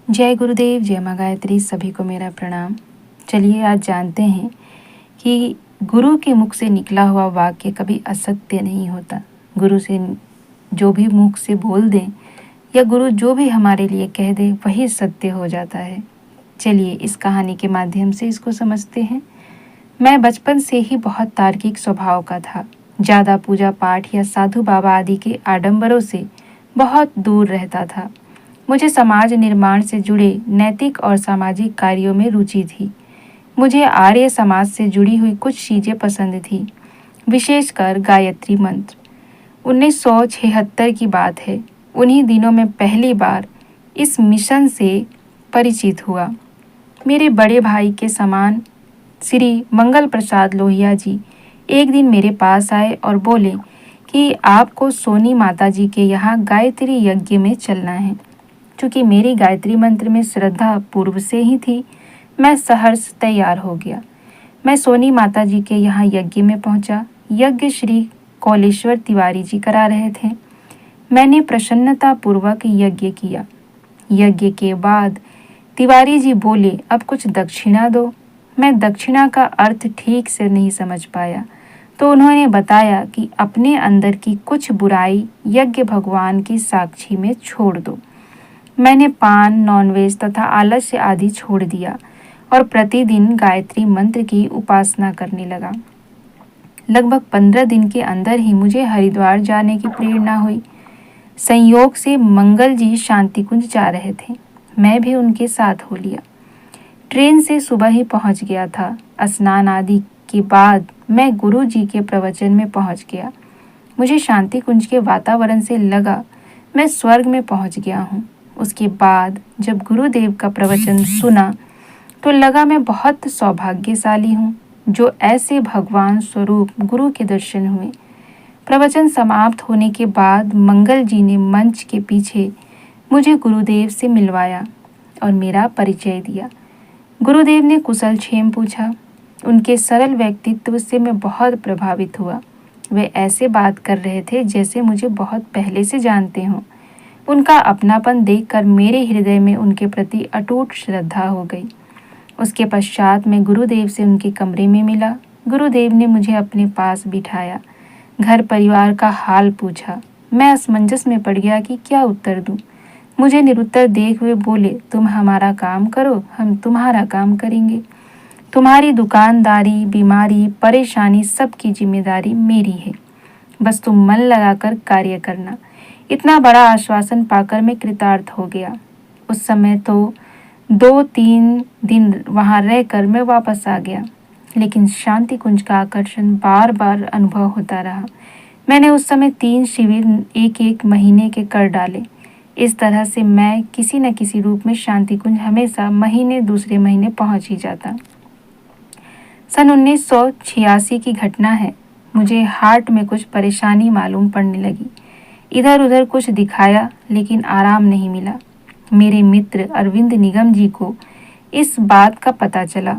जय गुरुदेव, जय माँ गायत्री। सभी को मेरा प्रणाम। चलिए आज जानते हैं कि गुरु के मुख से निकला हुआ वाक्य कभी असत्य नहीं होता। गुरु से जो भी मुख से बोल दें या गुरु जो भी हमारे लिए कह दे वही सत्य हो जाता है। चलिए इस कहानी के माध्यम से इसको समझते हैं। मैं बचपन से ही बहुत तार्किक स्वभाव का था। ज़्यादा पूजा पाठ या साधु बाबा आदि के आडंबरों से बहुत दूर रहता था। मुझे समाज निर्माण से जुड़े नैतिक और सामाजिक कार्यों में रुचि थी। मुझे आर्य समाज से जुड़ी हुई कुछ चीज़ें पसंद थी, विशेषकर गायत्री मंत्र। 1976 की बात है। उन्हीं दिनों में पहली बार इस मिशन से परिचित हुआ। मेरे बड़े भाई के समान श्री मंगल प्रसाद लोहिया जी एक दिन मेरे पास आए और बोले कि आपको सोनी माता जी के यहाँ गायत्री यज्ञ में चलना है। चूँकि मेरी गायत्री मंत्र में श्रद्धा पूर्व से ही थी, मैं सहर्ष तैयार हो गया। मैं सोनी माता जी के यहाँ यज्ञ में पहुँचा। यज्ञ श्री कौलेश्वर तिवारी जी करा रहे थे। मैंने प्रसन्नतापूर्वक यज्ञ किया। यज्ञ के बाद तिवारी जी बोले, अब कुछ दक्षिणा दो। मैं दक्षिणा का अर्थ ठीक से नहीं समझ पाया, तो उन्होंने बताया कि अपने अंदर की कुछ बुराई यज्ञ भगवान की साक्षी में छोड़ दो। मैंने पान, नॉनवेज तथा आलस्य आदि छोड़ दिया और प्रतिदिन गायत्री मंत्र की उपासना करने लगा। लगभग 15 दिन के अंदर ही मुझे हरिद्वार जाने की प्रेरणा हुई। संयोग से मंगल जी शांति कुंज जा रहे थे। मैं भी उनके साथ हो लिया। ट्रेन से सुबह ही पहुंच गया था। स्नान आदि के बाद मैं गुरु जी के प्रवचन में पहुंच गया। मुझे शांति कुंज के वातावरण से लगा मैं स्वर्ग में पहुंच गया हूँ। उसके बाद जब गुरुदेव का प्रवचन सुना तो लगा मैं बहुत सौभाग्यशाली हूँ जो ऐसे भगवान स्वरूप गुरु के दर्शन हुए। प्रवचन समाप्त होने के बाद मंगल जी ने मंच के पीछे मुझे गुरुदेव से मिलवाया और मेरा परिचय दिया। गुरुदेव ने कुशल क्षेम पूछा। उनके सरल व्यक्तित्व से मैं बहुत प्रभावित हुआ। वे ऐसे बात कर रहे थे जैसे मुझे बहुत पहले से जानते हों। उनका अपनापन देखकर मेरे हृदय में उनके प्रति अटूट श्रद्धा हो गई। उसके पश्चात मैं गुरुदेव से उनके कमरे में मिला। गुरुदेव ने मुझे अपने पास बिठाया, घर परिवार का हाल पूछा। मैं असमंजस में पड़ गया कि क्या उत्तर दूं। मुझे निरुत्तर देख हुए बोले, तुम हमारा काम करो, हम तुम्हारा काम करेंगे। तुम्हारी दुकानदारी, बीमारी, परेशानी सबकी जिम्मेदारी मेरी है। बस तुम मन लगाकर कार्य करना। इतना बड़ा आश्वासन पाकर मैं कृतार्थ हो गया। उस समय तो 2-3 दिन वहां रहकर मैं वापस आ गया, लेकिन शांति कुंज का आकर्षण बार बार अनुभव होता रहा। मैंने उस समय 3 शिविर एक महीने के कर डाले। इस तरह से मैं किसी न किसी रूप में शांति कुंज हमेशा महीने दूसरे महीने पहुंच ही जाता। सन 1986 की घटना है। मुझे हार्ट में कुछ परेशानी मालूम पड़ने लगी। इधर उधर कुछ दिखाया लेकिन आराम नहीं मिला। मेरे मित्र अरविंद निगम जी को इस बात का पता चला।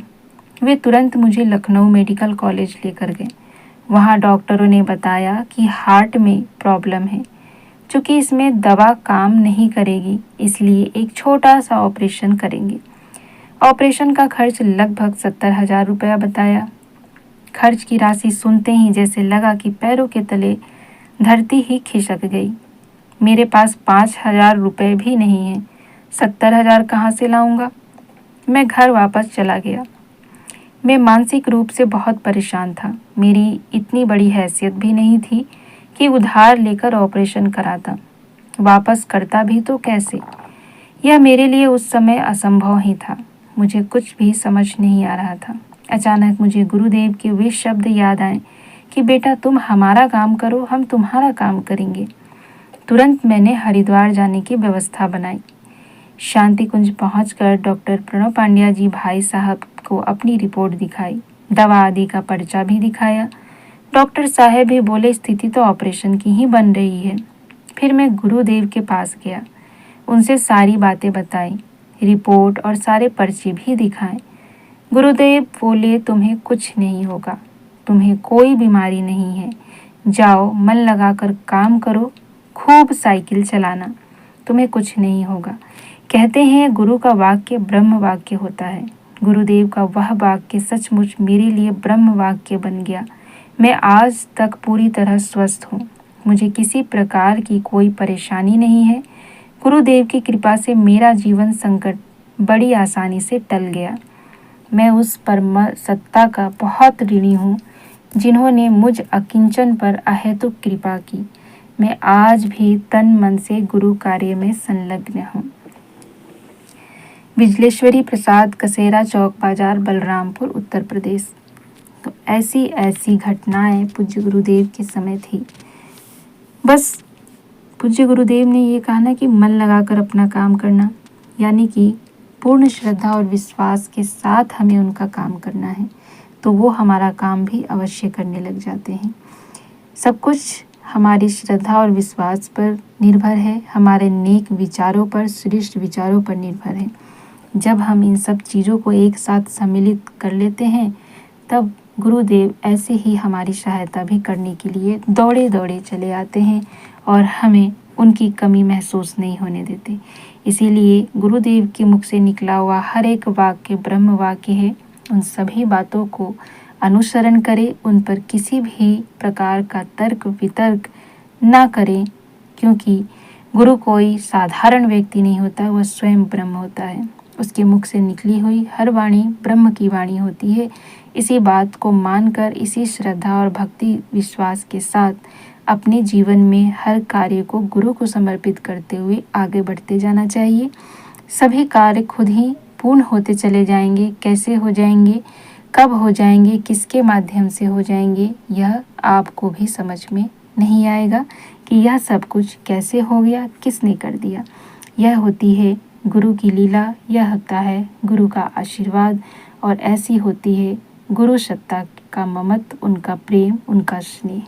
वे तुरंत मुझे लखनऊ मेडिकल कॉलेज लेकर गए। वहाँ डॉक्टरों ने बताया कि हार्ट में प्रॉब्लम है। चूँकि इसमें दवा काम नहीं करेगी, इसलिए एक छोटा सा ऑपरेशन करेंगे। ऑपरेशन का खर्च लगभग 70,000 रुपया बताया। खर्च की राशि सुनते ही जैसे लगा कि पैरों के तले धरती ही खिसक गई। मेरे पास 5,000 रुपये भी नहीं है। 70,000 कहाँ से लाऊंगा? मैं घर वापस चला गया। मैं मानसिक रूप से बहुत परेशान था। मेरी इतनी बड़ी हैसियत भी नहीं थी कि उधार लेकर ऑपरेशन कराता। वापस करता भी तो कैसे? यह मेरे लिए उस समय असंभव ही था। मुझे कुछ भी समझ नहीं आ रहा था। अचानक मुझे गुरुदेव के वे शब्द याद आए कि बेटा तुम हमारा काम करो, हम तुम्हारा काम करेंगे। तुरंत मैंने हरिद्वार जाने की व्यवस्था बनाई। शांति कुंज पहुंचकर डॉक्टर प्रणव पांड्या जी भाई साहब को अपनी रिपोर्ट दिखाई, दवा आदि का पर्चा भी दिखाया। डॉक्टर साहब भी बोले स्थिति तो ऑपरेशन की ही बन रही है। फिर मैं गुरुदेव के पास गया, उनसे सारी बातें बताई, रिपोर्ट और सारे पर्चे भी दिखाए। गुरुदेव बोले तुम्हें कुछ नहीं होगा, तुम्हें कोई बीमारी नहीं है। जाओ मन लगाकर काम करो, खूब साइकिल चलाना, तुम्हें कुछ नहीं होगा। कहते हैं गुरु का वाक्य ब्रह्म वाक्य होता है। गुरुदेव का वह वाक्य सचमुच मेरे लिए ब्रह्म वाक्य बन गया। मैं आज तक पूरी तरह स्वस्थ हूँ। मुझे किसी प्रकार की कोई परेशानी नहीं है। गुरुदेव की कृपा से मेरा जीवन संकट बड़ी आसानी से टल गया। मैं उस परम सत्ता का बहुत ऋणी हूँ जिन्होंने मुझ अकिंचन पर अहेतुक कृपा की। मैं आज भी तन मन से गुरु कार्य में संलग्न हूँ। बिजलेश्वरी प्रसाद, कसेरा चौक बाजार, बलरामपुर, उत्तर प्रदेश। तो ऐसी ऐसी घटनाएं पूज्य गुरुदेव के समय थी। बस पूज्य गुरुदेव ने ये कहा ना कि मन लगाकर अपना काम करना, यानी कि पूर्ण श्रद्धा और विश्वास के साथ हमें उनका काम करना है, तो वो हमारा काम भी अवश्य करने लग जाते हैं। सब कुछ हमारी श्रद्धा और विश्वास पर निर्भर है, हमारे नेक विचारों पर, श्रेष्ठ विचारों पर निर्भर है। जब हम इन सब चीज़ों को एक साथ सम्मिलित कर लेते हैं, तब गुरुदेव ऐसे ही हमारी सहायता भी करने के लिए दौड़े दौड़े चले आते हैं और हमें उनकी कमी महसूस नहीं होने देते। इसीलिए गुरुदेव के मुख से निकला हुआ हर एक वाक्य ब्रह्म वाक्य है। उन सभी बातों को अनुसरण करें, उन पर किसी भी प्रकार का तर्क वितर्क ना करें, क्योंकि गुरु कोई साधारण व्यक्ति नहीं होता, वह स्वयं ब्रह्म होता है। उसके मुख से निकली हुई हर वाणी ब्रह्म की वाणी होती है। इसी बात को मानकर, इसी श्रद्धा और भक्ति विश्वास के साथ अपने जीवन में हर कार्य को गुरु को समर्पित करते हुए आगे बढ़ते जाना चाहिए। सभी कार्य खुद ही पूर्ण होते चले जाएंगे। कैसे हो जाएंगे, कब हो जाएंगे, किसके माध्यम से हो जाएंगे, यह आपको भी समझ में नहीं आएगा कि यह सब कुछ कैसे हो गया, किसने कर दिया। यह होती है गुरु की लीला, यह होता है गुरु का आशीर्वाद, और ऐसी होती है गुरु सत्ता का ममत्व, उनका प्रेम, उनका स्नेह।